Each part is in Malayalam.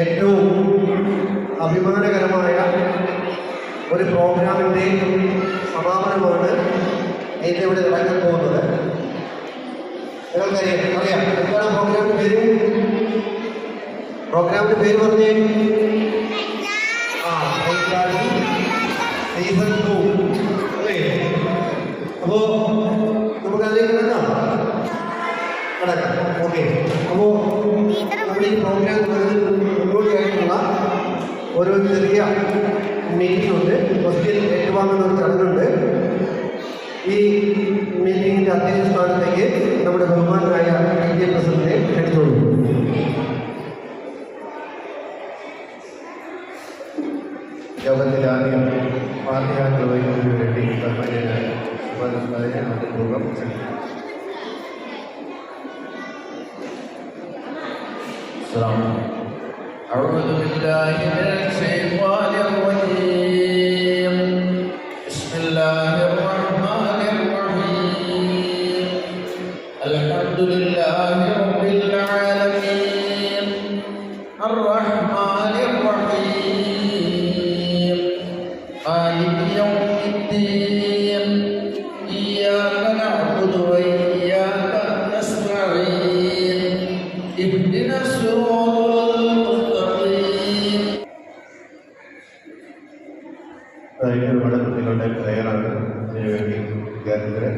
ഏറ്റവും അഭിമാനകരമായ ഒരു പ്രോഗ്രാമിൻ്റെ സമാപനമാണ് എൻ്റെ ഇവിടെ നടക്കാൻ പോകുന്നത്. നിങ്ങൾക്കറിയാം എന്താണ് പ്രോഗ്രാമിൻ്റെ പേര്? പ്രോഗ്രാമിൻ്റെ പേര് പറഞ്ഞേ. സീസൺ 2 അല്ലേ? അപ്പോൾ നമുക്കതിലേക്ക് കിടക്കാം. ഓക്കെ, അപ്പോൾ നമ്മൾ ഈ പ്രോഗ്രാം മുന്നോടിയായിട്ടുള്ള ഒരു ചെറിയ മീറ്റിംഗ് ഉണ്ട്. ക്വസ്റ്റ്യൻ ഏറ്റുവാങ്ങുന്ന ഒരു ചടങ്ങുണ്ട്. ഈ മീറ്റിംഗിൻ്റെ അധ്യക്ഷ സ്ഥാനത്തേക്ക് നമ്മുടെ ബഹുമാനായ PTA പ്രസിഡന്റിനെ ക്ഷണിച്ചോളൂ. യോഗത്തിലാദ്യം പാർട്ടിയാൻ നിർവഹിക്കുന്നതിന് വേണ്ടി ബഹുമാന്യനായ അതിപൂർവ്വം أعوذ بالله من الشيطان الرجيم. بسم الله الرحمن الرحيم. الحمد لله رب العالمين الرحمن الرحيم مالك يوم الدين إياك نعبد وإياك نستعين اهدنا الصراط المستقيم. നമ്മുടെ കുട്ടികളുടെ പ്രയറാണ് അതിനുവേണ്ടി വിദ്യാർത്ഥികളെ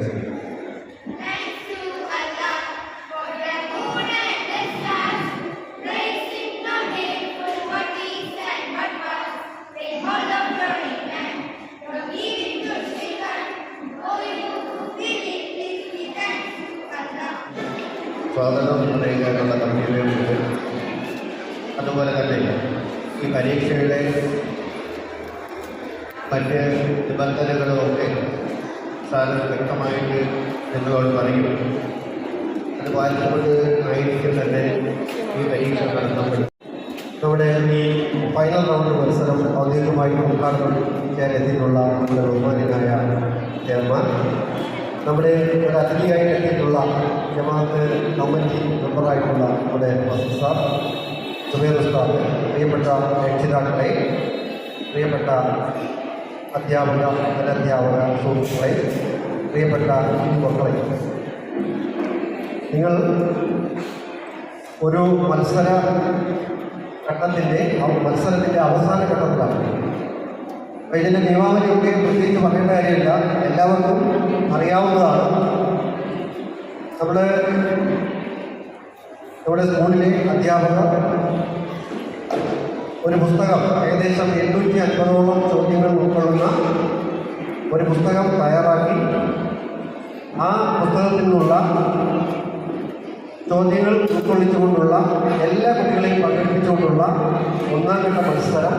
സ്വാഗതം അറിയിക്കാനുള്ള കമ്മിറ്റികളുണ്ട്. അതുപോലെ തന്നെ ഈ പരീക്ഷയുടെ മറ്റ് നിബന്ധനകളുമൊക്കെ സാറിന് വ്യക്തമായിട്ട് നിങ്ങളോട് പറയും. അത് പാലിച്ചുകൊണ്ട് ആയിരിക്കും തന്നെ ഈ പരീക്ഷ നടത്തപ്പെടും. നമ്മുടെ ഈ ഫൈനൽ റൗണ്ട് മത്സരം ഔദ്യോഗികമായിട്ട് ഉദ്ഘാടനം ചെയ്യാൻ എത്തിയിട്ടുള്ള നമ്മുടെ ബഹുമാന്യനായ ചെയർമാൻ, നമ്മുടെ ഒരു അതിഥിയായിട്ട് എത്തിയിട്ടുള്ള ജമാഅത്ത് കമ്മിറ്റി മെമ്പറായിട്ടുള്ള നമ്മുടെ വസീം സാർ, സുബൈർ ഉസ്താദ്, പ്രിയപ്പെട്ട രക്ഷിതാക്കളെ, പ്രിയപ്പെട്ട അധ്യാപക അനധ്യാപക സുഹൃത്തുക്കളെ, പ്രിയപ്പെട്ട മക്കളെ, നിങ്ങൾ ഒരു മത്സരത്തിൻ്റെ അവസാന ഘട്ടത്തിലാണ്. അപ്പോൾ ഇതിൻ്റെ നിയമാവലിയൊക്കെ പ്രത്യേകിച്ച് പറയേണ്ട കാര്യമില്ല, എല്ലാവർക്കും അറിയാവുന്നതാണ്. നമ്മുടെ സ്കൂളിലെ അധ്യാപകർ ഒരു പുസ്തകം, ഏകദേശം 850ഓളം ചോദ്യങ്ങൾ ഉൾക്കൊള്ളുന്ന ഒരു പുസ്തകം തയ്യാറാക്കി ആ പുസ്തകത്തിൽ നിന്നുള്ള ചോദ്യങ്ങൾ ഉൾക്കൊള്ളിച്ചുകൊണ്ടുള്ള എല്ലാ കുട്ടികളെയും പങ്കെടുപ്പിച്ചുകൊണ്ടുള്ള ഒന്നാം ഘട്ട മത്സരം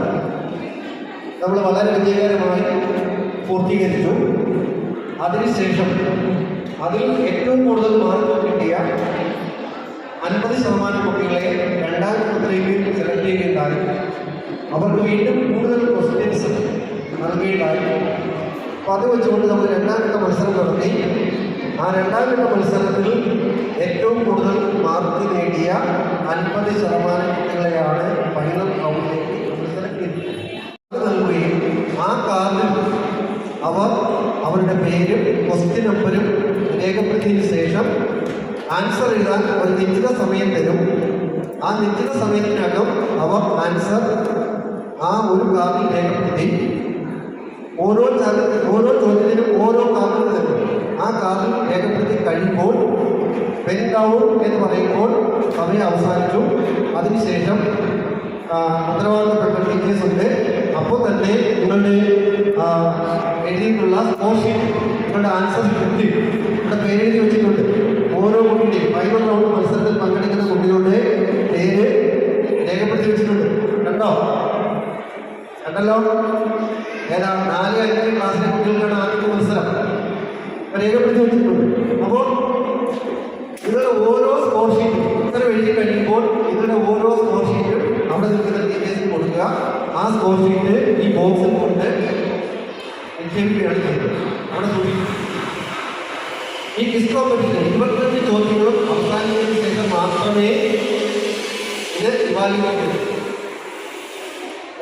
നമ്മൾ വളരെ വിജയകരമായി പൂർത്തീകരിച്ചു. അതിനുശേഷം അതിൽ ഏറ്റവും കൂടുതൽ മാർക്ക് കിട്ടിയ 50% കുട്ടികളെ രണ്ടാം ഘട്ടത്തിലേക്ക് സെലക്ട് ചെയ്യുകയുണ്ടായി. അവർക്ക് വീണ്ടും കൂടുതൽ ക്വസ്റ്റ്യൻസ് നൽകുകയുണ്ടായി. അപ്പോൾ അത് വെച്ചുകൊണ്ട് നമ്മൾ രണ്ടാം ഘട്ട മത്സരം നടത്തി. ആ രണ്ടാം ഘട്ട മത്സരത്തിൽ ഏറ്റവും കൂടുതൽ മാർക്ക് നേടിയ 50% കുട്ടികളെയാണ് ഫൈനൽ റൗണ്ടിലേക്ക് നമ്മൾ സെലക്ട് ചെയ്തത്. നൽകുകയും ആ കാർഡിൽ അവരുടെ പേരും ക്വസ്റ്റ്യൻ നമ്പരും രേഖപ്പെടുത്തിയതിനു ശേഷം ആൻസർ എഴുതാൻ ഒരു നിശ്ചിത സമയം തരും. ആ നിശ്ചിത സമയത്തിനകം അവർ ആൻസർ ആ ഒരു കാർഡിൽ രേഖപ്പെടുത്തി ഓരോ ചോദ്യത്തിനും ഓരോ കാർഡിൽ തരും. ആ കാർഡിൽ രേഖപ്പെടുത്തി കഴിയുമ്പോൾ പെൻ ഡൗൺ എന്ന് പറയുമ്പോൾ സമയം അവസാനിച്ചു. അതിനുശേഷം ഉത്തരവാദിത്തപ്പെട്ട ടീച്ചേഴ്സ് ഉണ്ട്. അപ്പോൾ തന്നെ നിങ്ങളുടെ എഴുതിയിട്ടുള്ള സ്കോർ ഷീറ്റ്, നിങ്ങളുടെ ആൻസർ സ്ക്രിപ്റ്റ് ഇവിടെ പേരെഴുതി വെച്ചിട്ടുണ്ട്. ഓരോ കുട്ടിയുടെയും ഫൈനൽ റൗണ്ട് മത്സരത്തിൽ പങ്കെടുക്കുന്ന കുട്ടികളുടെ പേര് രേഖപ്പെടുത്തി വെച്ചിട്ടുണ്ട്. കണ്ടല്ലോ? ഏതാ 4-5 ക്ലാസ്സിലെ കുട്ടികൾക്കാണ് ആദ്യത്തെ മത്സരം രേഖപ്പെടുത്തി വെച്ചിട്ടുണ്ട്. അപ്പോൾ നിങ്ങളുടെ ഓരോ സ്കോർ ഷീറ്റും ഉത്തരം എഴുതി കഴിയുമ്പോൾ നിങ്ങളുടെ ഓരോ സ്കോർ ഷീറ്റും അവിടെ നിൽക്കുന്ന ടീച്ചേഴ്സിന് കൊടുക്കുക. ആ സ്കോർ ഷീറ്റ് ഈ ബോക്സിൽ കൊണ്ട് നിക്ഷേപിക്കുകയാണ് ചെയ്യുന്നത്. അവിടെ സൂക്ഷിക്കും. ഈ ക്വിസ് കോമ്പറ്റീഷൻ 25 ചോദ്യങ്ങളും അവസാനിച്ചതിന് ശേഷം മാത്രമേ ഇത് ഇവാലുവേറ്റ് ചെയ്യൂ.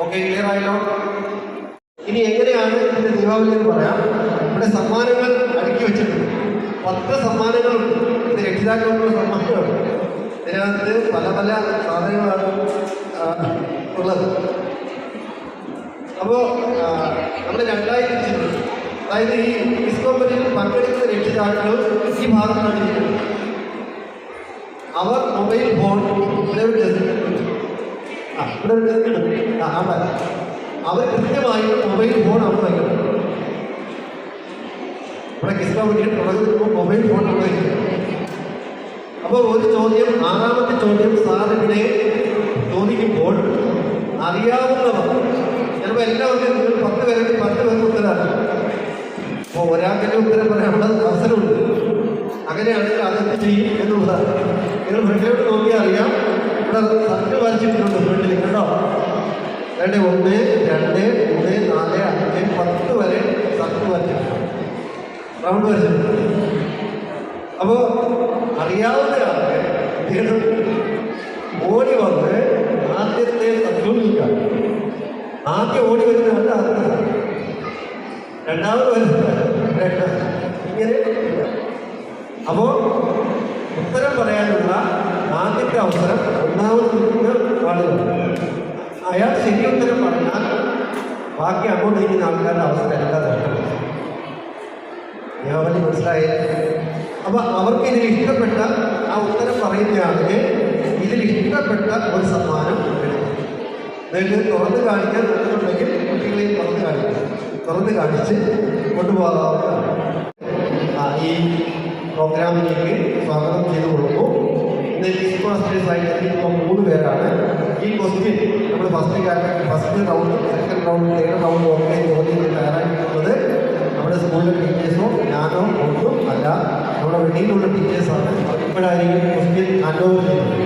ഓക്കെ, ക്ലിയർ ആയല്ലോ? ഇനി എങ്ങനെയാണ് ഇതിന്റെ ദീപാവലി എന്ന് പറയാം. ഇവിടെ സമ്മാനങ്ങൾ അടുക്കി വെച്ചിട്ടുണ്ട്. 10 സമ്മാനങ്ങളുണ്ട്. ഇത് രക്ഷിതാക്കൾക്കുള്ള സമ്മാനമാണ്. ഇതിനകത്ത് പല പല സാധനങ്ങളാണ് ഉള്ളത്. അപ്പോൾ നമ്മൾ രണ്ടായി തിരിച്ചിട്ടുണ്ട്. അതായത് ഈ ക്വിസ് കോമ്പറ്റീഷനിൽ പങ്കെടുക്കുന്ന രക്ഷിതാക്കൾ ഈ ഭാഗത്താണ് ഇരിക്കുന്നത്. അവർ മൊബൈൽ ഫോൺ ഇവിടെ ഒരു ഡെസ്ക് ഇവിടെ ഒരു ഡെസ്ക് ഉണ്ട്. അവർ കൃത്യമായി മൊബൈൽ ഫോൺ അവിടെ വയ്ക്കണം. ഇവിടെ ക്വിസ് കോമ്പറ്റീഷൻ തുടങ്ങുമ്പോൾ മൊബൈൽ ഫോൺ അവിടെ വയ്ക്കണം. അപ്പോൾ ഒരു ചോദ്യം, 6ാമത്തെ ചോദ്യം സാറിവിടെ ചോദിക്കുമ്പോൾ അറിയാവുന്നവർ ചിലപ്പോൾ എല്ലാവർക്കും നിങ്ങൾ 10 പേരുടെ 10 പേർക്ക് ഉത്തരമാണ്. അപ്പോൾ ഒരാൾക്കെന്നെ ഉത്തരം പറയാനുള്ള അവസരമുണ്ട്. അങ്ങനെയാണെങ്കിൽ അതെന്ത് ചെയ്യും എന്നുള്ളതാണ്. നിങ്ങൾ ഫ്രണ്ടിലോട്ട് നോക്കിയാൽ അറിയാം. ഇവിടെ സർക്കിൾ വരച്ചിട്ടുണ്ട് ഫ്രണ്ടിൽ, കേട്ടോ. 1 2 3 4 5 10 വരെ സർക്കിൾ വരച്ചിട്ടുണ്ട്, റൗണ്ട് വരച്ചിട്ടുണ്ട്. അപ്പോൾ അറിയാവുന്ന ആൾക്ക് ഓടി വന്ന് ആദ്യത്തെ സർക്കിൾ നിൽക്കാം. ആദ്യം ഓടി വരുന്നതാണ് ആദ്യത്തെ, രണ്ടാമത് വരുന്നത് ഇങ്ങനെ. അപ്പോൾ ഉത്തരം പറയാനുള്ള ആദ്യത്തെ അവസരം ഒന്നാമത് നിൽക്കുന്ന ആളുകൾ. അയാൾ ശരി ഉത്തരം പറഞ്ഞാൽ ബാക്കി അങ്ങോട്ട് ഇരിക്കുന്ന ആൾക്കാരുടെ അവസരം എല്ലാം നടക്കണം. ഞാൻ മനസ്സിലായി. അപ്പോൾ അവർക്ക് ഇതിൽ ഇഷ്ടപ്പെട്ട ആ ഉത്തരം പറയുന്നയാൾക്ക് ഇതിൽ ഇഷ്ടപ്പെട്ട ഒരു സമ്മാനം എടുക്കും. നിങ്ങൾക്ക് തുറന്ന് കാണിക്കാൻ പറ്റുന്നുണ്ടെങ്കിൽ കുട്ടികളെയും തുറന്ന് കാണിച്ച് കൊണ്ടുപോകാവുന്നതാണ്. ഈ പ്രോഗ്രാമിലേക്ക് സ്വാഗതം ചെയ്തു കൊടുക്കും. ഇന്ന് ചീഫ് മാസ്റ്റേഴ്സായിട്ട് ഇപ്പോൾ 3 പേരാണ്. ഈ ക്വസ്റ്റ്യൻ നമ്മൾ first round, second round, third round ഒക്കെ ചോദ്യങ്ങൾ തയ്യാറാക്കിയിട്ടുള്ളത് നമ്മുടെ സ്കൂളിലെ ടീച്ചേഴ്സോ ഞാനോ ഒന്നും അല്ല, നമ്മുടെ വെളിയിലുള്ള ടീച്ചേഴ്സാണ്. ഇപ്പോഴായിരിക്കും ക്വസ്റ്റ്യൻ ഹാൻഡ് ഓവർ ചെയ്യുന്നത്.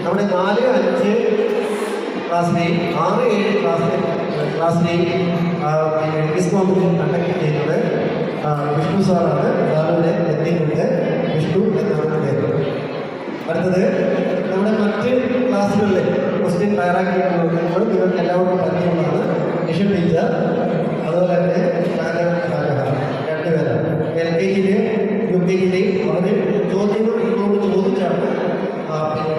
നമ്മുടെ 4, 5 ക്ലാസ്സിലെയും 6, 7 ക്ലാസ്സിലെയും ക്വിസ് കോമ്പറ്റീഷൻ കണ്ടക്ട് ചെയ്യുന്നത് വിഷ്ണു സാറാണ്. സാറിൻ്റെ എത്തിയിട്ടുണ്ട്. വിഷ്ണു എന്നാണ് പേര്. അടുത്തത് നമ്മുടെ മറ്റ് ക്ലാസ്സുകളിലെ ക്വസ്റ്റ്യൻ തയ്യാറാക്കിയിട്ടുള്ളത് നിങ്ങൾക്ക് എല്ലാവർക്കും പരിചയമുള്ളതാണ്. നിഷ ടീച്ചർ, അതുപോലെ തന്നെ 2 പേരാണ്. LKG UKG അവർ ചോദ്യങ്ങൾ ഇങ്ങോട്ട് ചോദിച്ചാണ്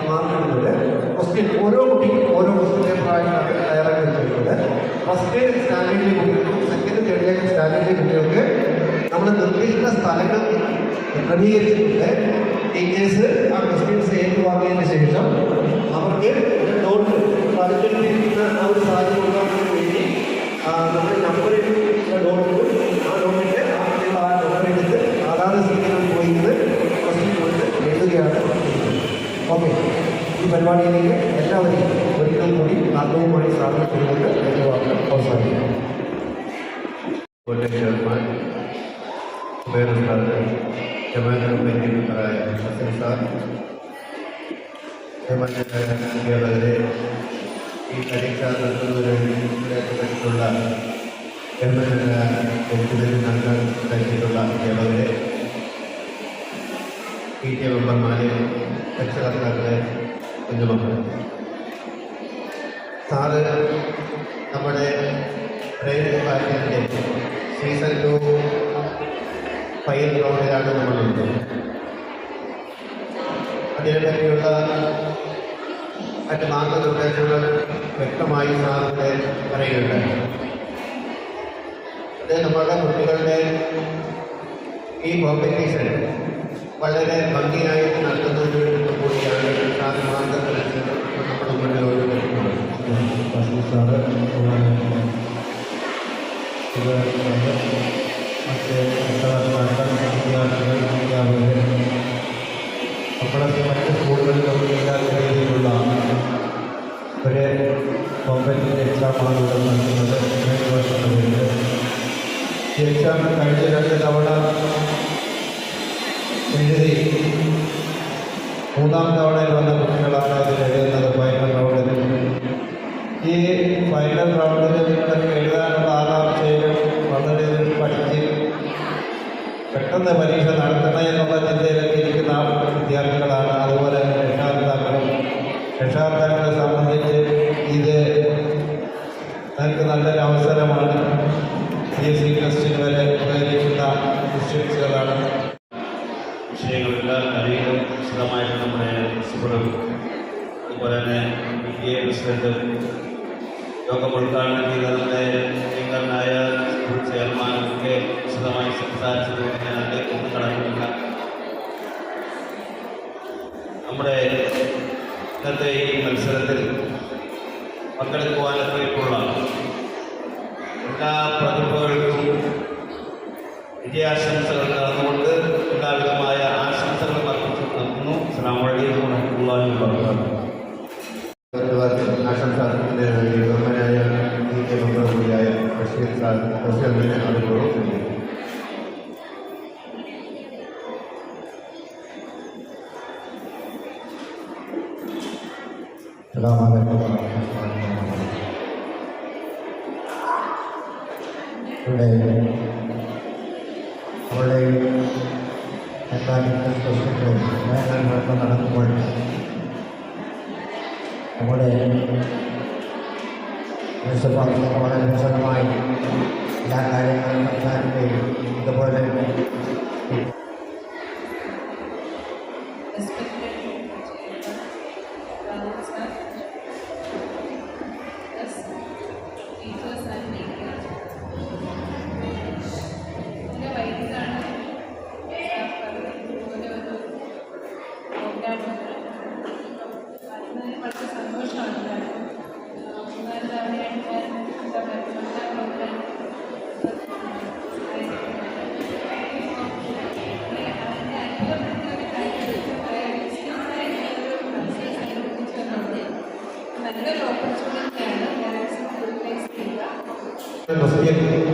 മാർക്കുള്ളത്. ക്വസ്റ്റ്യൻ ഓരോ കുട്ടിക്കും ഓരോ ക്വസ്റ്റ്യൻ പേപ്പറായിട്ടാണ് തയ്യാറാക്കി വെച്ചിട്ടുള്ളത്. ഫസ്റ്റ് സ്റ്റാൻഡേർഡിലെ കുട്ടികൾക്കും സെക്കൻഡ് തേർഡ് സ്റ്റാൻഡേർഡിലെ കുട്ടികൾക്ക് നമ്മൾ നിർദ്ദിഷ്ട സ്ഥലങ്ങൾ ക്രമീകരിച്ചിട്ടുണ്ട്. ടീച്ചേഴ്സ് ആ ക്വസ്റ്റ്യൻസ് ഏറ്റുവാങ്ങിയതിന് ശേഷം അവർക്ക് നോട്ട് പഠിച്ചിരിക്കുന്ന ആ ഒരു സാഹചര്യം ഉണ്ടാക്കുന്നതിന് വേണ്ടി നമ്മൾ നമ്പറിൽ നോട്ട് ആ നോട്ടിൻ്റെ ആ നമ്പർ എടുത്ത് അതാത് സ്ഥിതികൾ പോയിരുന്നത് ക്വസ്റ്റ്യൻ കൊണ്ട് എഴുതുകയാണ്. ഓക്കെ, ഈ പരിപാടിയിലേക്ക് എല്ലാവരെയും ഒരിക്കൽ കൂടി ആത്മവുമായി സ്വാഗതം ചെയ്തുകൊണ്ട് എൻ്റെ വാക്കുകൾ അവസാനിക്കും. ചെയർമാൻ ജമാഅത്തായ ഹസൻ സാർ, അധ്യാപകരെ, ഈ പരീക്ഷ നടത്തുന്നതിനുള്ള നൽകിയിട്ടുള്ള അധ്യാപകരെ, PTA മെമ്പർമാരെ, രക്ഷകർത്താക്കളെ, കുഞ്ഞുമക്കളെ, സാറ് നമ്മുടെ ട്രെയിനിങ് പാർട്ടിൻ്റെ സീസൺ 2 ഫൈനൽ റൗണ്ടിലാണ് നമ്മളുണ്ട്. അതിനെപ്പറ്റിയുള്ള മറ്റ് മാർഗനിർദ്ദേശങ്ങൾ വ്യക്തമായി സാറിൻ്റെ പറയുകയുണ്ടായി. അത് നമ്മുടെ കുട്ടികളുടെ ഈ കോമ്പറ്റീഷൻ വളരെ ഭംഗിയായി നടത്തുന്നതിന് കൂടിയാണ് സാർ മാർഗനിർദ്ദേശങ്ങൾ നമ്മുടെ മുന്നിലോട്ട് വരുന്നത്. സാറ് മറ്റ് വിദ്യാർത്ഥികൾ, അധ്യാപകർ, നമ്മുടെ മറ്റ് സ്കൂളുകളിലും ഇല്ലാത്ത രീതിയിലുള്ള ഒരു കോമ്പറ്റീവ് എക്സാമാണ് ഇവിടെ നടത്തുന്നത്. 2 വർഷത്തിനുള്ളിൽ ഈ എക്സാം കഴിഞ്ഞ 2 തവണ എഴുതി 3ാം തവണയിൽ വന്ന കുട്ടികളാണ് ഇതിൽ എഴുതുന്നത് ഫൈനൽ റൗണ്ടിൽ. ഈ ഫൈനൽ റൗണ്ടിൽ നിങ്ങൾക്ക് എഴുതാനുള്ള ആകാംക്ഷയിലും വളരെ പഠിച്ച് പെട്ടെന്ന് പരീക്ഷ നടത്തണം എന്നുള്ള ചിന്തയിലൊക്കെ ഇരിക്കുന്ന വിദ്യാർത്ഥികളാണ്. അതുപോലെ തന്നെ രക്ഷാകർത്താക്കളെ സംബന്ധിച്ച് ഇത് നിങ്ങൾക്ക് നല്ലൊരു അവസരമാണ്. PSC ടെസ്റ്റിന് വരെ ഉപയോഗിക്കുന്ന ക്വസ്റ്റ്യൻസുകളാണ്. വിഷയങ്ങളെല്ലാം അധികം വിശദമായിട്ട് നമ്മുടെ പ്രിൻസിപ്പളും അതുപോലെ തന്നെ PTA പ്രസിഡന്റും യോഗം ഉദ്ഘാടനം ചെയ്ത നമ്മുടെ പ്രിയങ്കരനായ സ്കൂൾ ചെയർമാനും ഒക്കെ വിശദമായി സംസാരിച്ചതുകൊണ്ട് ഞാൻ അതിലേക്ക് ഒന്നും കടക്കുന്നില്ല. നമ്മുടെ ഇന്നത്തെ ഈ മത്സരത്തിൽ പങ്കെടുക്കുവാനെത്തിയിട്ടുള്ള എല്ലാ പ്രതിഭകൾക്കും വിജയാശംസകൾ നേർന്നുകൊണ്ട് എല്ലാവിധമായ ആശംസകൾ അർപ്പിച്ചു നിർത്തുന്നു. അസ്സലാമു അലൈക്കും വറഹ്മത്തുള്ളാഹി വബറകാതുഹു. ആശംസ അർപ്പിക്കുന്നതിനായി ബഹുമാനായ മെമ്പർ കൂടിയായ ബഷീർ സാഹിബിനെ അതുപോലെ അവളുടെ നടക്കുമ്പോൾ നമ്മുടെ വളരെ വിശദമായി എല്ലാ കാര്യങ്ങളും സംസാരിക്കുകയും ഇതുപോലെ തന്നെ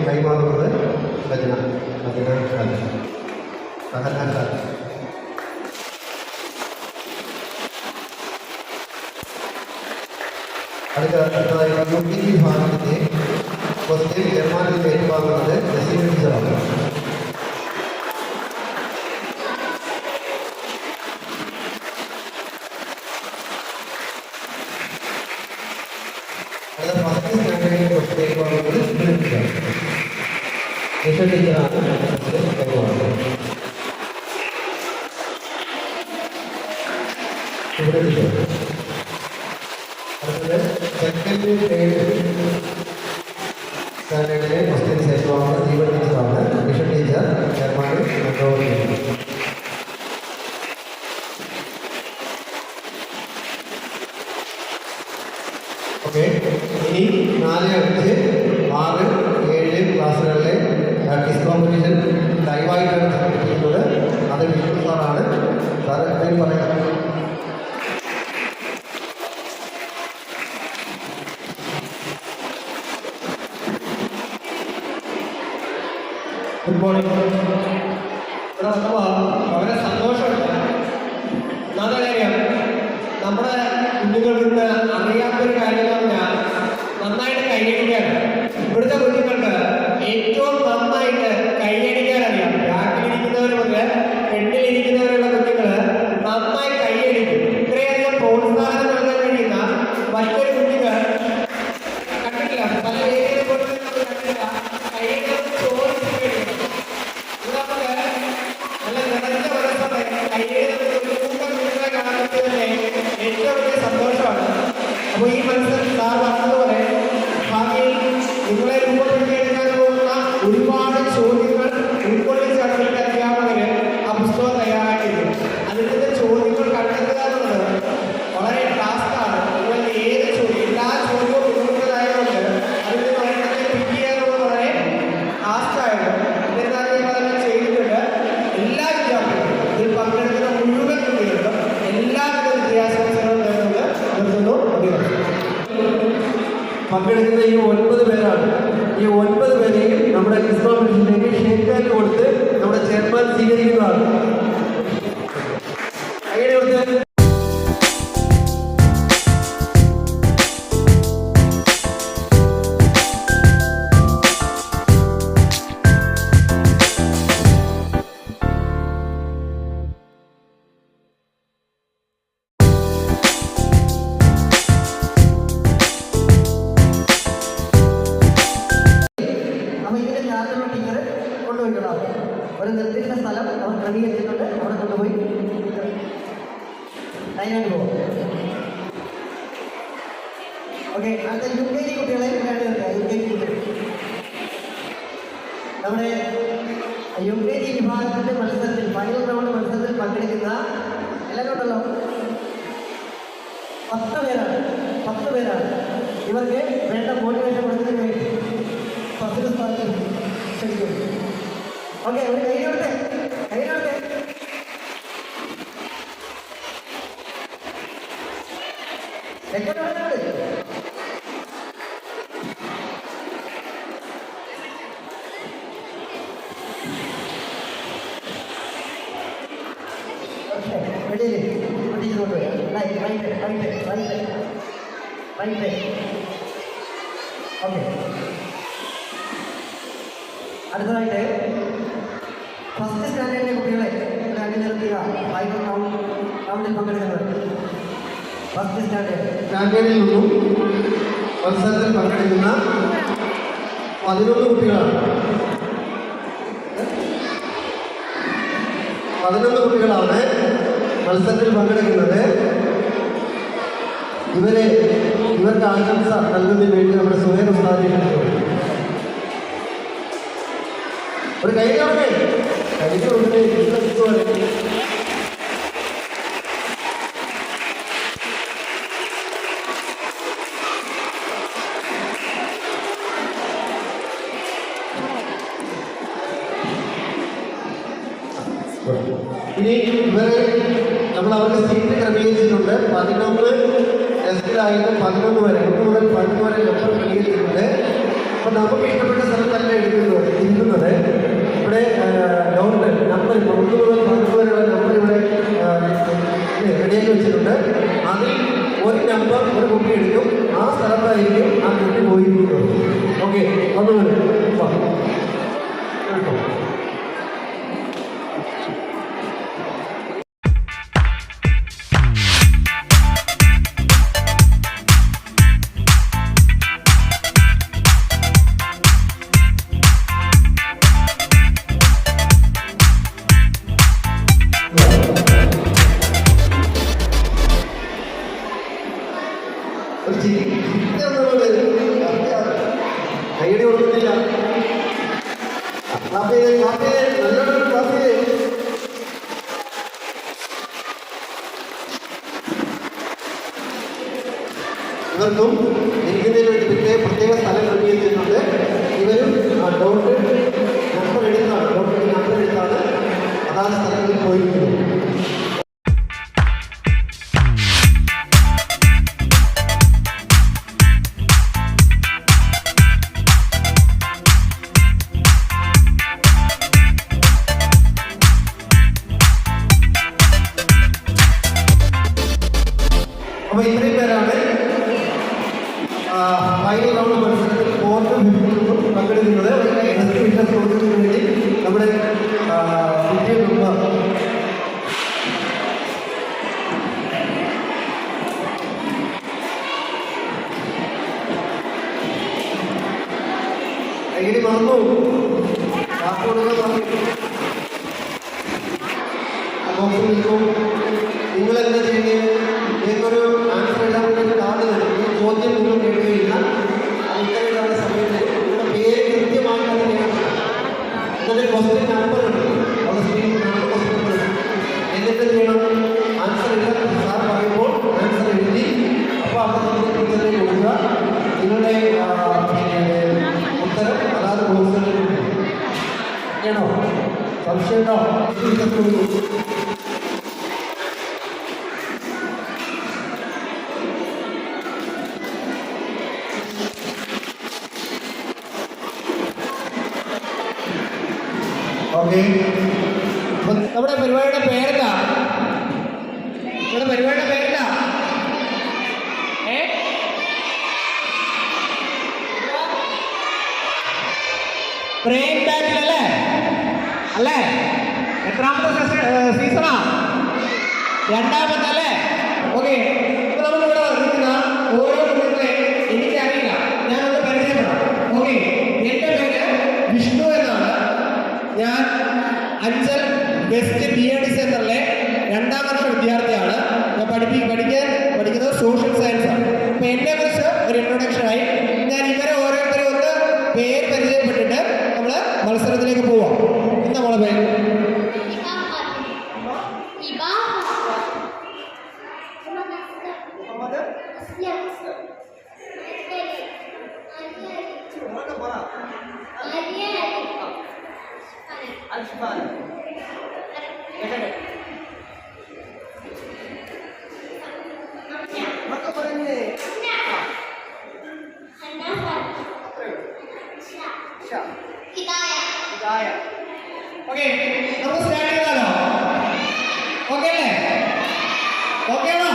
കൈമാറുന്നത് അടുത്തതായി യൂണിറ്റി വിഭാഗത്തിന്റെ ക്വസ്റ്റ്യൻ ചെയർമാനിൽ ഏറ്റുവാങ്ങുന്നത് നസീം ടീച്ചറാണ്. അടുത്ത ഫസ്റ്റ് സ്റ്റാൻഡേർഡിൽ ക്വസ്റ്റ്യൻ ഏറ്റുവാങ്ങുന്നത് ടീച്ചറാണ്. കൈമാറുന്നത് സെക്കൻഡ് സ്റ്റാൻഡേർഡിലെ ക്വസ്റ്റ്യൻസ് ഏറ്റുവാങ്ങുന്നത് ദീപ ടീച്ചറാണ്. Mission teacher chairman okay. ഇനി 4, 5, 6, 7 ക്ലാസ്സുകളിലെ ക്വിസ് കോമ്പറ്റീഷൻ ലൈവായിട്ടാണ് സംഘടിപ്പിക്കുന്നത്. അത് വിഷ്ണു സാറാണ്. സാർ എന്തെങ്കിലും പറയാം? Good morning. ഇവിടെ വന്നപ്പോൾ വളരെ സന്തോഷമുണ്ട്. ഒന്നാമത്തെ കാര്യം, നമ്മുടെ കുഞ്ഞുങ്ങൾക്ക് ഇന്ന് അറിയാത്തൊരു കാര്യം എന്ന് പറഞ്ഞാൽ നന്നായിട്ട് കൈയടിക്കാണ്. ഇവിടുത്തെ കുഞ്ഞുങ്ങൾക്ക് ഏറ്റവും നന്നായിട്ട് കൈയടിക്കാൻ അറിയാം. ബാക്കിലിരിക്കുന്നവർ മുതൽ ഫ്രണ്ടിലിരിക്കുന്നവരുള്ള കുഞ്ഞുങ്ങൾ നന്നായി കൈയടിക്കും. ഇത്രയധികം പ്രോത്സാഹനം നൽകാൻ കഴിയുന്ന മറ്റൊരു കുഞ്ഞുങ്ങൾ കണ്ടിട്ടില്ല. പല ഏരിയയിൽ പോലും കണ്ടിട്ടില്ല. കൈയടിക്കാൻ ചോദിച്ചു കഴിയും. നമുക്ക് നല്ല നിറഞ്ഞ മനസ്സോടെ കൈയടിക്കുന്ന കൂട്ടം കുഞ്ഞുങ്ങളെ കാണാൻ പറ്റുന്നതിന് ഏറ്റവും വലിയ സന്തോഷമാണ്. അപ്പോൾ ഈ മത്സരം സാർ പറഞ്ഞതുപോലെ ഭാവിയിൽ നിങ്ങളെ രൂപപ്പെടുത്തിയെടുക്കാൻ പോകുന്ന ഒരുപാട് ചോദ്യങ്ങൾ ഉൾക്കൊള്ളിച്ചാണ് നിങ്ങൾക്ക് അറിയാവുന്നവര് ആ പുസ്തകം തയ്യാറാക്കിയത്. അതിൽ നിന്ന് ചോദ്യങ്ങൾ കണ്ടെത്തുക എന്നുള്ളത് വളരെ ടാസ്ക്കാണ്. നിങ്ങൾ ഏത് ചോദ്യം, എല്ലാ ചോദ്യവും ഉൾക്കൊള്ളുന്നതായതുകൊണ്ട് അതിൽ നിന്ന് ഒരെണ്ണത്തെ പിക്ക് ചെയ്യാനുള്ളത് വളരെ ടാസ്ക്കായിരുന്നു. എന്നിരുന്നാലും ഞങ്ങൾ അതെല്ലാം ചെയ്തിട്ടുണ്ട്. എല്ലാ വിദ്യാർത്ഥികളും ഇതിൽ പങ്കെടുക്കുന്ന മുഴുവൻ കുട്ടികൾക്കും എല്ലാവിധ വിദ്യാഭ്യാസങ്ങളും നിർത്തുന്നു. പങ്കെടുക്കുന്ന ഈ 9 പേരാണ്. ഈ 9 പേരെയും നമ്മുടെ ക്വിസ് കോമ്പറ്റീഷനിലേക്ക് ഷേക്ക് ഹാൻഡ് കൊടുത്ത് നമ്മുടെ ചെയർമാൻ സ്വീകരിക്കുന്നതാണ്. അങ്ങനെ ക്രമീകരിച്ചിട്ടുണ്ട്. അവിടെ കൊണ്ടുപോയി അതിനായിട്ട് പോകും. ഓക്കെ, അടുത്ത UKG കുട്ടികളെ UKG കുട്ടികൾ നമ്മുടെ UKG വിഭാഗത്തിന്റെ മത്സരത്തിൽ ഫൈനൽ റൗണ്ട് മത്സരത്തിൽ പങ്കെടുക്കുന്ന എല്ലാവരും ഉണ്ടല്ലോ 10 പേരാണ്. 10 പേരാണ്. ഇവർക്ക് വേണ്ട മോട്ടിവേഷൻ കൊടുക്കുന്നതിന് വേണ്ടി ഫസ്റ്റ് സ്ഥാനത്ത് ക്ഷണിക്കും. ഓക്കെ, ഒരു കൈയോട്ടെ അടുത്തതായിട്ട് ഫസ്റ്റ് സ്റ്റാൻഡേർഡിലെ കുട്ടികളെ അടി നിർത്തുക. ഫൈനൽ റൗണ്ടിൽ പങ്കെടുക്കുന്നത് ഫസ്റ്റ് സ്റ്റാൻഡേർഡിൽ നിന്നും മത്സരത്തിൽ പങ്കെടുക്കുന്ന 11 കുട്ടികളാണ്. 11 കുട്ടികളാണ് മത്സരത്തിൽ പങ്കെടുക്കുന്നത്. ഇവർക്ക് ആശംസ നൽകുന്നതിന് വേണ്ടി നമ്മുടെ സുഹേർ ഉസ്താദിനെ ഒരു കൈകാണേ കൈകളുണ്ട്. ഇനി ഇവരെ നമ്മൾ അവർക്ക് സീറ്റ് ക്രമീകരിച്ചിട്ടുണ്ട്. 11 ടെസ്റ്റിലായിട്ട് 11 വരെ 1 മുതൽ 11 വരെ നമ്പർ ക്രമീകരിച്ചിട്ടുണ്ട്. അപ്പോൾ നമുക്ക് ഇഷ്ടപ്പെട്ട സ്ഥലത്തല്ല ഇരുന്നത്. ഇവിടെ നമ്പർ 1 മുതൽ 11 വരെയുള്ള നമ്പർ ഇവിടെ റെഡിയാക്കി വെച്ചിട്ടുണ്ട്. അതിൽ ഒരു നമ്പർ ഒരു കുട്ടി എടുക്കും. ആ സ്ഥലത്തായിരിക്കും ആ കുട്ടി പോയിരിക്കുന്നത്. ഓക്കെ, വന്നു കൈയടി കൊടുക്കുന്നില്ല. നല്ലോണം കാപ്പി. ഇവർക്കും ഇരിക്കുന്നതിന് വേണ്ടി പ്രത്യേക സ്ഥലം ക്രമീകരിച്ചിട്ടുണ്ട്. ഇവരും ഡോട്ട് നമ്പർ എടുത്താണ് അതാണ് സ്ഥലങ്ങളിൽ പോയിരിക്കുന്നത്. അപ്പോൾ ഇത്രയും പേരാണ് ഫൈനൽ റൗണ്ട് മത്സരത്തിൽ 4th 5th പങ്കെടുക്കുന്നത്. വിശ്വാസം കൊടുക്കുന്നതിന് വേണ്ടി നമ്മുടെ വിജയകുമാർ എങ്ങനെ മറന്നു നിങ്ങളെന്താ ചെയ്യുന്നത്? നിങ്ങൾക്കൊരു ആൻസർ എഴുതാൻ വേണ്ടി കാർഡ് തരും. ഈ ചോദ്യം നിങ്ങൾ കേൾക്കുകയില്ല. ഉത്തരവിടാനുള്ള സമയത്ത് നിങ്ങളുടെ പേര് കൃത്യമായിട്ട് തന്നെ ചെയ്യണം. എന്നിട്ട് ക്വസ്റ്റ്യൻ നമ്പർ ഉണ്ട്. അവിടെ സ്ക്രീനിൽ ക്വസ്റ്റ്യൻ നമ്പർ എന്നിട്ട് ചെയ്യണം ആൻസർ എഴുതാൻ. സാർ പറയുമ്പോൾ ആൻസർ എഴുതി അപ്പോൾ അവിടെ ടീച്ചറിനെ കൊടുക്കുക. നിങ്ങളുടെ ഉത്തരം അതാത് ബോക്സുകളിൽ ചെയ്യണോ? സംശയം ഉണ്ടോ? ഓക്കെ, നമ്മുടെ പരിപാടിയുടെ പേരെന്താ? ബ്രെയിൻ ബാറ്റിൽ അല്ലേ? എത്രാമത്തെ സീസണാ? 2ാമത്തെ അല്ലേ? ഓക്കെ, ഇപ്പൊ നമ്മളിവിടെ നിൽക്കുന്ന ഓരോ കുട്ടികളെ എനിക്കറിയില്ല, ഞാനൊന്ന് പരിചയപ്പെടാം. ഓക്കെ, എൻ്റെ പേര് വിഷ്ണു എന്നാണ്. ഞാൻ അഞ്ചൽ വെസ്റ്റ് എന്നെ കുറിച്ച് ഒരു ഇൻട്രൊഡക്ഷൻ ആയി. ഞാൻ ഇവരെ ഓരോരുത്തരും ഒന്ന് പേര് പരിചയപ്പെട്ടിട്ട് നമ്മൾ മത്സരത്തിലേക്ക് പോവാം. എന്താ മോളെ പേര്? ഓക്കെ, നമുക്ക് സ്റ്റാർട്ട് ചെയ്താലോ? ഓക്കെ അല്ലേ? ഓക്കെ ആണോ?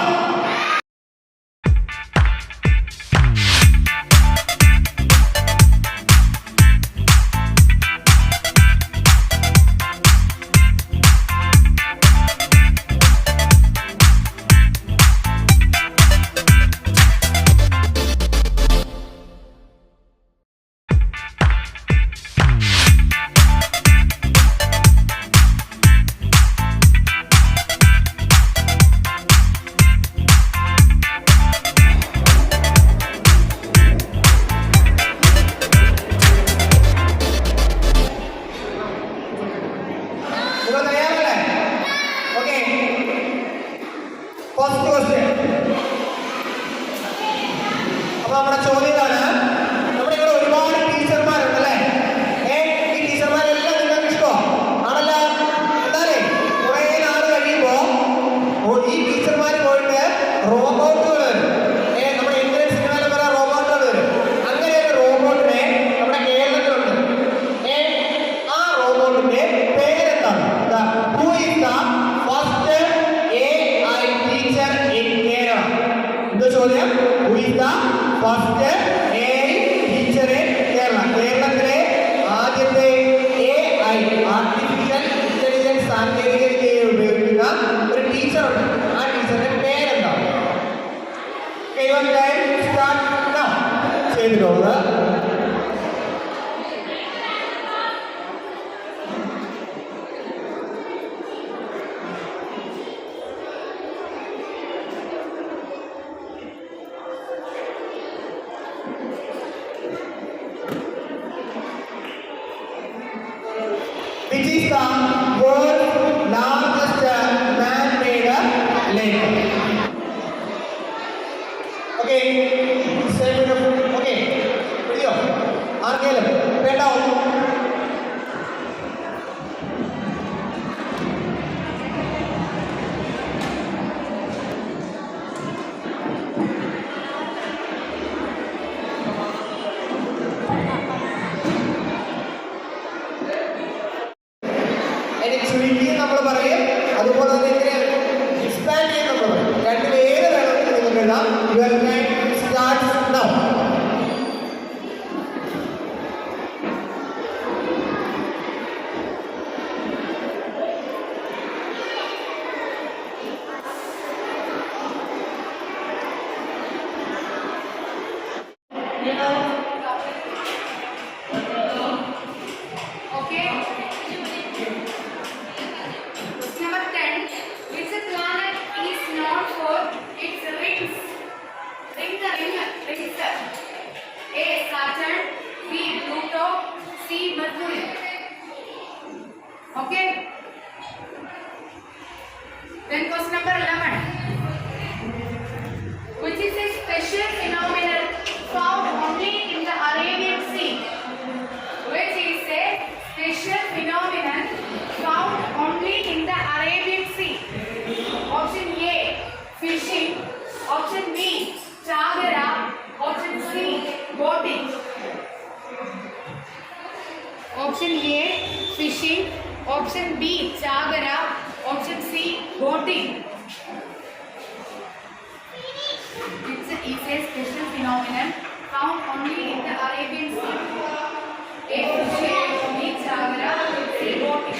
നിങ്ങൾ തയ്യാറല്ലേ? Okay, first question. അപ്പൊ നമ്മുടെ ചോദ്യം ഇതാണ്. നമ്മുടെ ഇവിടെ ഒരുപാട് ടീച്ചർമാരുണ്ടല്ലേ? ഈ ടീച്ചർമാരെല്ലാം നിങ്ങൾക്ക് ഇഷ്ടമാണ് ആണല്ലോ? എന്നാലേ കുറെ നാൾ കഴിയുമ്പോ ഈ ടീച്ചർമാർ പോയിട്ട് റോബോട്ടുകൾ വരും. നമ്മുടെ ഇന്ത്യൻ സിനിമയിലെ പോലെ റോബോട്ടുകൾ വരും. അങ്ങനെ ഒരു റോബോട്ടിനെ നമ്മുടെ കേരളത്തിലുണ്ട്. ആ റോബോട്ടിന്റെ പേരെന്താണ്? Who is the first AI teacher in Kerala? എന്താ ചോദ്യം? Who is the first AI teacher in Kerala? കേരളത്തിലെ ആദ്യത്തെ AI ആർട്ടിഫിഷ്യൽ ഇന്റലിജൻസ് സാങ്കേതികവിദ്യയെ ഉപയോഗിക്കുന്ന ഒരു ടീച്ചറുണ്ട്. ആ ടീച്ചറിന്റെ പേരെന്താ? ചെയ്തിട്ടുള്ളത് which is the world's largest man-made lake. Okay, same with the okay. Video. ആർക്കെങ്കിലും വേണ്ടോ? ചുരുക്കി നമ്മൾ പറയും, അതുപോലെ തന്നെ എക്സ്പാൻഡ് ചെയ്ത് നമ്മൾ പറയും. രണ്ടിൽ ഏത് വേണമെങ്കിലും നിങ്ങൾക്ക് എഴുതാം. Your time starts now. Okay. Then question number 11. Which is a special phenomenon found only in the Arabian Sea? Which is a special phenomenon found only in the Arabian Sea? Option A, fishing. Option B, chagara. Option C, boating. Option A, fishing. Option B, chagara. Option C, boating. It's a special phenomenon found only in the Arabian Sea. A, fishing. B, chagara. C, boating.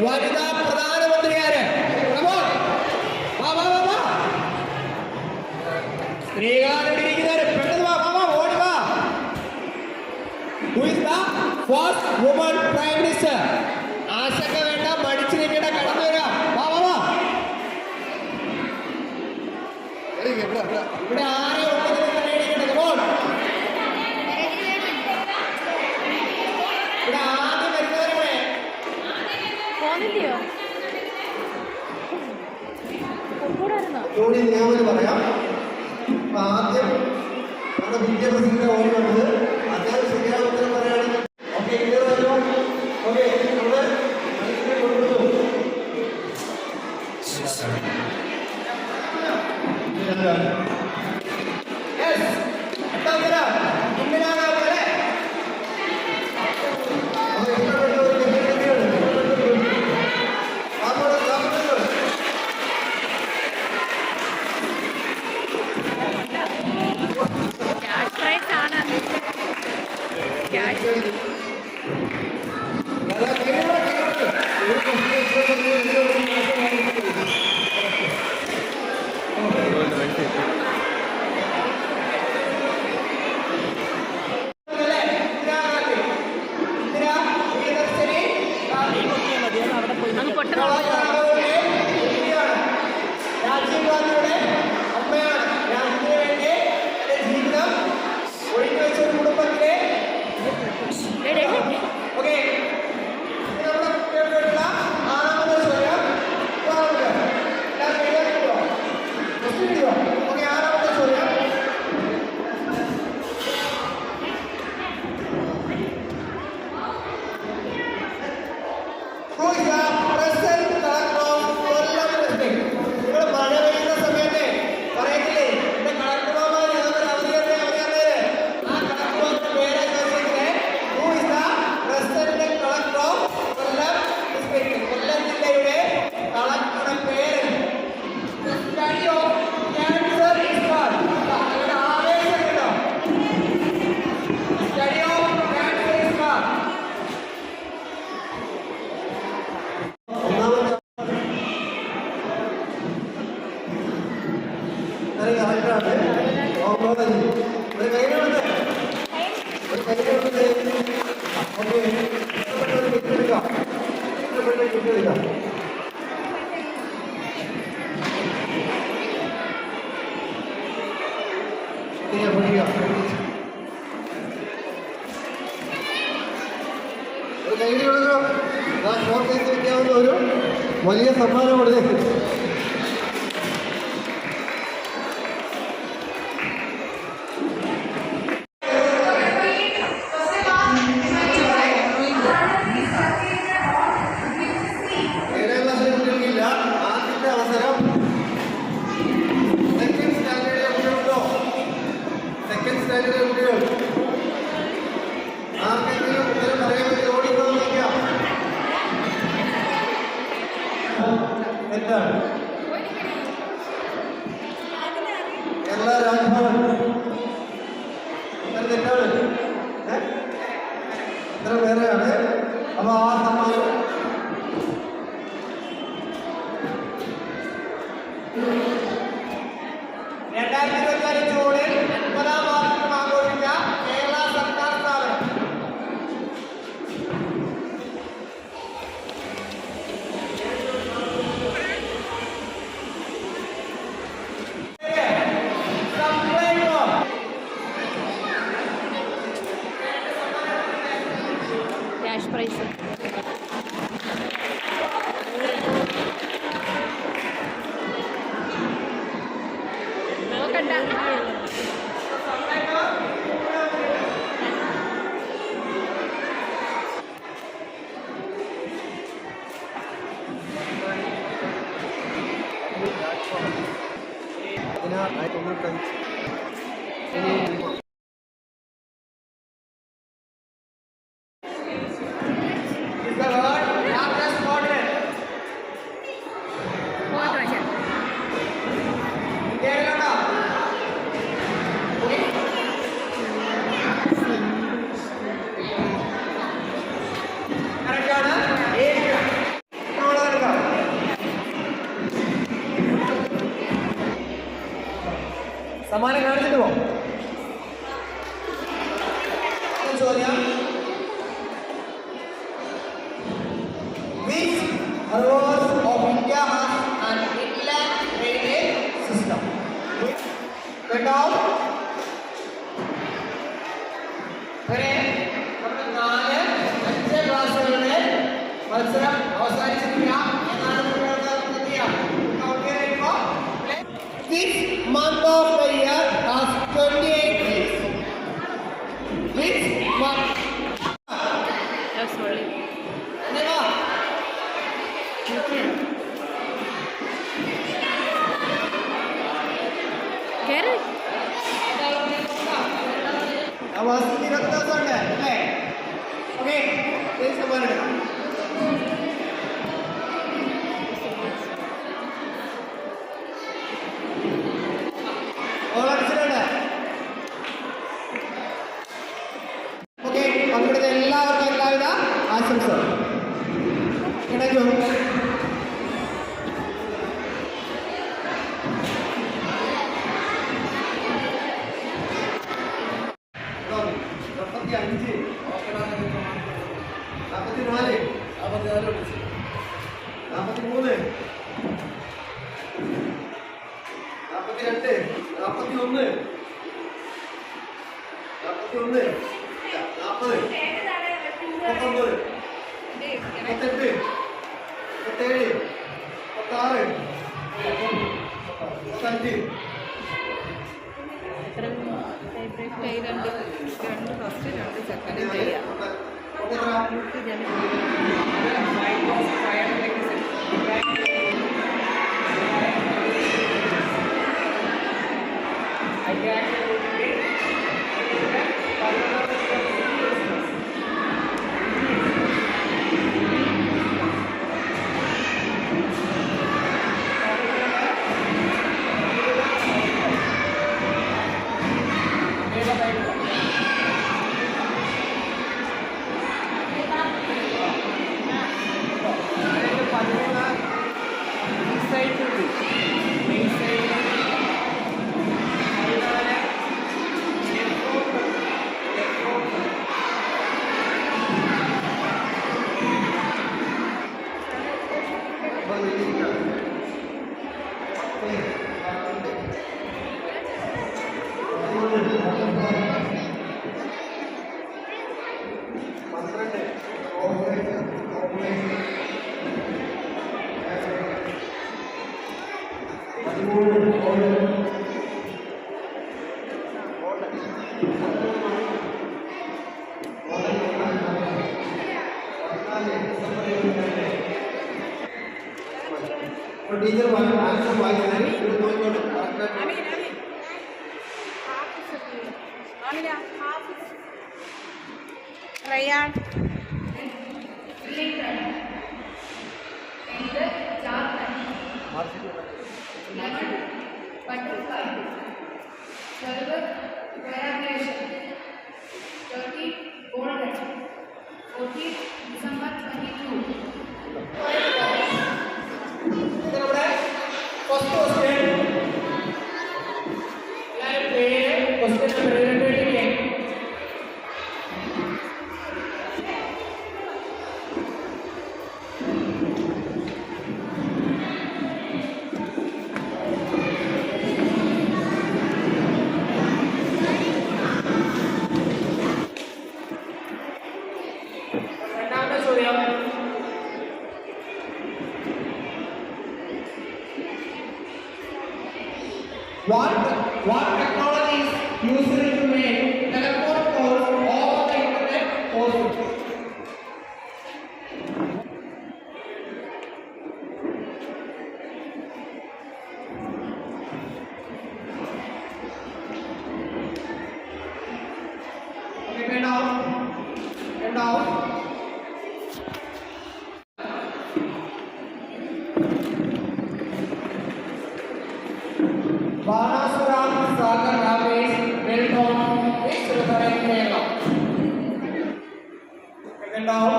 വനിതാ പ്രധാനമന്ത്രിയാര്? Come on. വാ വാ വാ വാ. സ്ത്രീകളാണ് ഇവിടെ ഇരിക്കുന്നവര്. പെട്ടെന്ന് വാ വാ വാ ഓടി വാ. Who is the first woman prime minister? ആശങ്ക വേണ്ട, മടിച്ചു നിൽക്കേണ്ട, കടന്നു വരാം. വാ വാ വാ. ഇവിടെ ആരെയും ഉണ്ടെന്ന് പേടിക്കണ്ട. Come on. ഇവിടെ ആദ്യം വരുന്നവരെ ജോലി നിയമനം പറയാം. അപ്പൊ ആദ്യം നമ്മുടെ വിദ്യാഭ്യാസത്തിന്റെ ഓടി വന്നത് അദ്ദേഹം ശരിയായ ഉത്തരം പറയുകയാണെങ്കിൽ ഓക്കെ ക്ലിയർ ആയല്ലോ. ഓക്കെ നമ്മള് മത്സരം കൊണ്ടുവന്നു. Yes. എത്താൻ തരാം. ഇങ്ങനെയാകാം അല്ലേ? അപ്പൊ ഇഷ്ടപ്പെട്ട ഒരു വ്യക്തിയാണ്. കാസർഗോഡ് കാസർഗോഡ് അല്ലേ? ഇന്ദിരാഗാന്ധി. ഇന്ദിരാ പ്രിയദർശിനി ഗാന്ധി. രാജീവ് ഗാന്ധിയുടെ അമ്മയാണ്. രാജ്യത്തിന് വേണ്ടി തന്റെ ജീവിതം ഒഴിഞ്ഞു വെച്ച ഒരു കുടുംബത്തിലെ ഓക്കെ നമ്മുടെ കുട്ടികൾക്കുള്ള ആറാമത്തെ ചോദ്യം. ഓക്കെ ആറാമത്തെ ചോദ്യം. Who is the present collector of Kollam district? നിങ്ങൾ മഴ പെയ്യുന്ന സമയത്ത് പറയത്തില്ലേ എന്റെ കളക്ടർമാർ ഞങ്ങൾക്ക് അവധിയല്ലേ ആ കളക്ടറുടെ പേര് ചോദിച്ചിട്ട് Who is the present collector of Kollam district? കൊല്ലം ജില്ലയുടെ കളക്ടറുടെ പേര്. The study of cancer is called. നിങ്ങളുടെ ആവേശം കേട്ടോ. The study of cancer is called. ഒരു വലിയ സമ്മാനമാണ്. ഏഴാം ക്ലാസ്സിലെ കുട്ടികൾക്കില്ല. ആദ്യത്തെ അവസരം സെക്കൻഡ് സ്റ്റാൻഡേർഡിലെ കുട്ടികളുണ്ടോ? സെക്കൻഡ് സ്റ്റാൻഡേർഡിലെ കുട്ടികൾ ആർക്കെങ്കിലും ഉത്തരം പറയാൻ വേണ്ടി ഓടിക്കൊണ്ടിരിക്കാം. തെറ്റാണ്. കേരള രാജ്ഭവൻ തെറ്റാണ്. ഉത്തരം വേറെയാണ്. അപ്പൊ ആ സമ്മാനം ജൂണിൽ 80-ാം വാർഷികം ആഘോഷിച്ച കേരള സർക്കാർ സ്ഥാപനം. ക്യാഷ് പ്രൈസ് നോക്കണ്ട. Is the word largest continent? Kerala. കറക്റ്റാണ്. ഏഷ്യ. സമ്മാനം കാണിച്ചിട്ട് പോ. ചോദ്യം, which rivers of India has an inland drainage system? കേട്ടോ? അങ്ങനെ നമ്മുടെ 4-5 ക്ലാസ്സുകളുടെ മത്സരം അവസാനിച്ചിട്ടില്ല എന്നാണ് നിങ്ങൾക്ക് അറിയാം. This month of the year has 28 days. Which month? That's right. Never. Get it? ആ മാസത്തിൽ 20 ദിവസം ഉണ്ട് അല്ലേ? ഓക്കെ, സമ്മാനം എടുക്കാം. ഓളടിച്ചിട്ടുണ്ട്. ഓക്കെ, പങ്കെടുത്ത എല്ലാവർക്കും എല്ലാവിധ ആശംസകളും. ഇണങ്ങൂ. രണ്ട് ഫസ്റ്റ് 2 സെക്കൻഡ് ചെയ്യാം. ടീച്ചർ ആൻസർ വായിച്ചാൽ ഇവിടെ നോക്കിക്കോട്ടെ. Rayan. Butterfly. Server coagulation. 30 golden. 14 December 22. നമ്മുടെ ഫസ്റ്റ് ക്വസ്റ്റ്യൻ എല്ലാവരും പേര് ക്വസ്റ്റ്യൻ നമ്പർ 2 രണ്ടാമത്തെ ചോദ്യം. What technology is used to make telephone calls over the internet possible? Okay, now. Banasuram Sagar Ramesh built on which river in Kerala? Second down.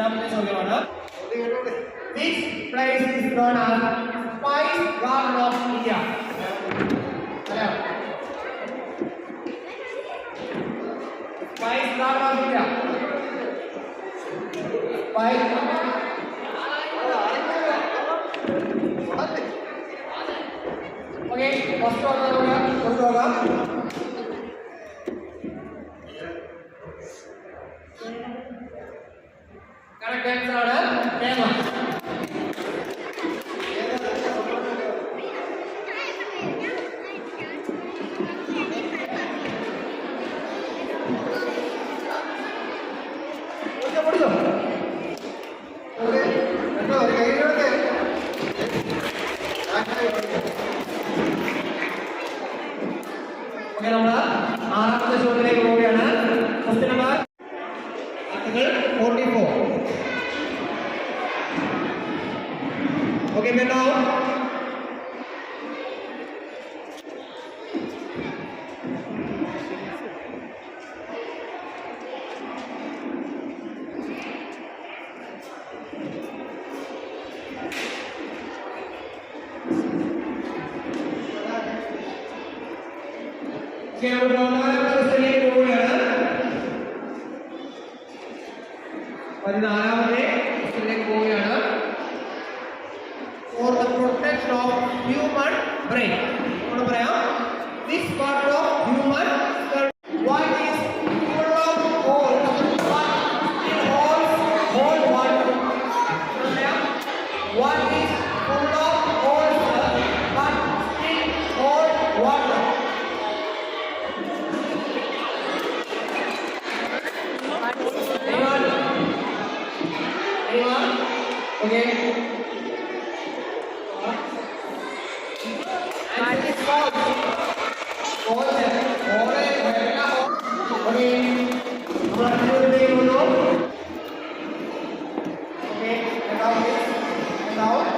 അഞ്ചാമത്തെ ചോദ്യമാണ്. Which place is known as Spice Garden of India? Malayalam. Spice Garden of India. Spice. Okay, first one കൊണ്ടുപോകാം. Correct answer ആണ് കേരള. ഓക്കെ, നമ്മൾ ആറാമത്തെ ചോദ്യത്തിലേക്ക് പോവുകയാണ്. Question number article 44. Okay, now പതിനാലാമത്തെ ക്വസ്റ്റ്യനിലേക്ക് പോവുകയാണ്. For the protection of human brain നമ്മൾ പറയാം. This part of human what is full of holes, what in holes hold water. What is full of holes but still hold water? Anyone? Okay. And it's called hole. Okay. Okay. And out.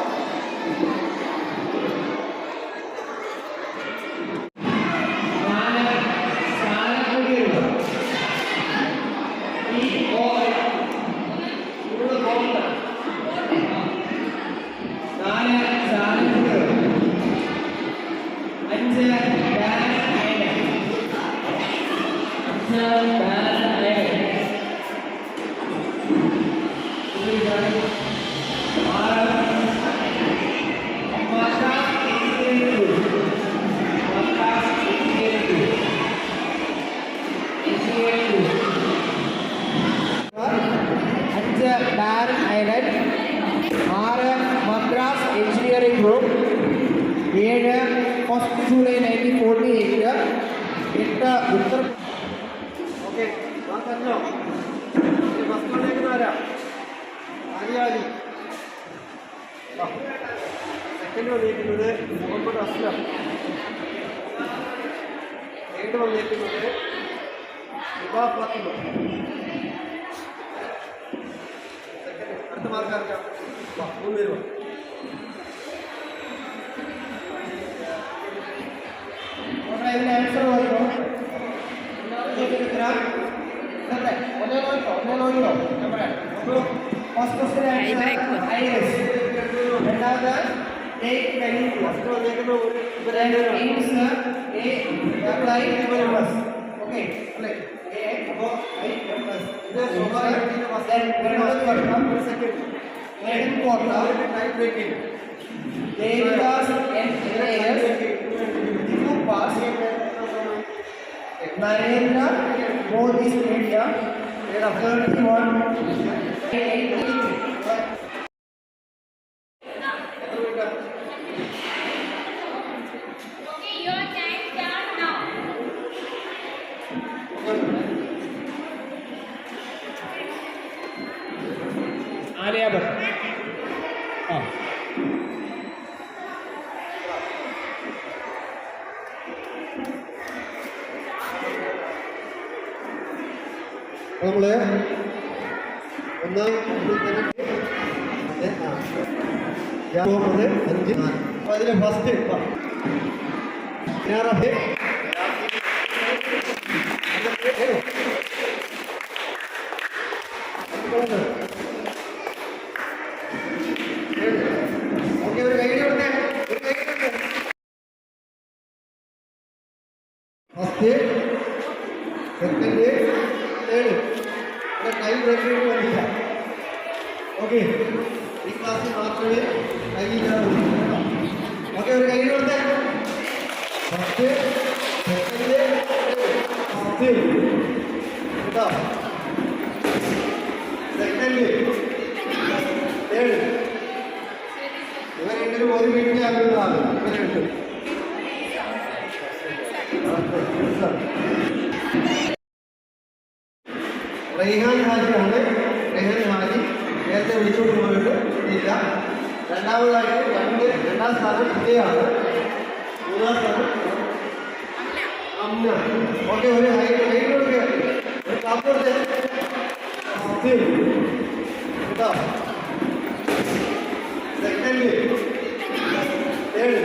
Barren Island, 6 Madras engineering group, 7 first July 1948, 8 Uttar. Okay, പറഞ്ഞോ. ഫസ്റ്റ് വന്നേക്കുന്ന ആരാ? ആര്യാലി. സെക്കൻഡ് വന്നേക്കുന്നത് മുഹമ്മദ് അസ്ലം. തേർഡ് വന്നേക്കുന്നത് ഇബാ ഫാത്തിമ. അടുത്ത മാർക്കാർക്കാം. 3 പേര് വാ. ഇതിന്റെ ആൻസർ നോക്കോ. ഫസ്റ്റ് ക്വസ്റ്റ്യൻ ഐറിസ്, രണ്ടാമത് ഫസ്റ്റ് വന്നേക്കുന്ന ഓക്കെ അല്ലേ. Narendra Modi Stadium, 31. Okay, your time start now. Aryabhat. നമ്മൾ ഒന്നാം 5 അതിലെ ഫസ്റ്റ് ഫസ്റ്റ് സെക്കൻഡ് ഫസ്റ്റ് കേട്ടോ സെക്കൻഡ് തേർഡ് ഇവർ രണ്ടിനും ഒരു വീട്ടിലെ അംഗങ്ങളാണ് ഇവർ രണ്ടും റെയ്ഹാൻ ഹാജിയാണ് റെയ്ഹാൻ ഹാജി നേരത്തെ വിളിച്ചുകൊണ്ട് പോയിട്ട് ഇല്ല രണ്ടാമതായിട്ട് രണ്ടാം സ്ഥാനം ഇതയാണ് മൂന്നാം സ്ഥാനം അമ്ന ഓക്കെ ഒരു ഹൈറ്റ് കൊടുക്കുക ഒരു കാപ്പ് കൊടുത്തേ കേട്ടോ സെക്കൻഡ് തേർഡ്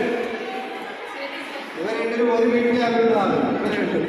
ഇവർ രണ്ടിനും ഒരു വീട്ടിലെ അംഗങ്ങളാണ് ഇവർ രണ്ടും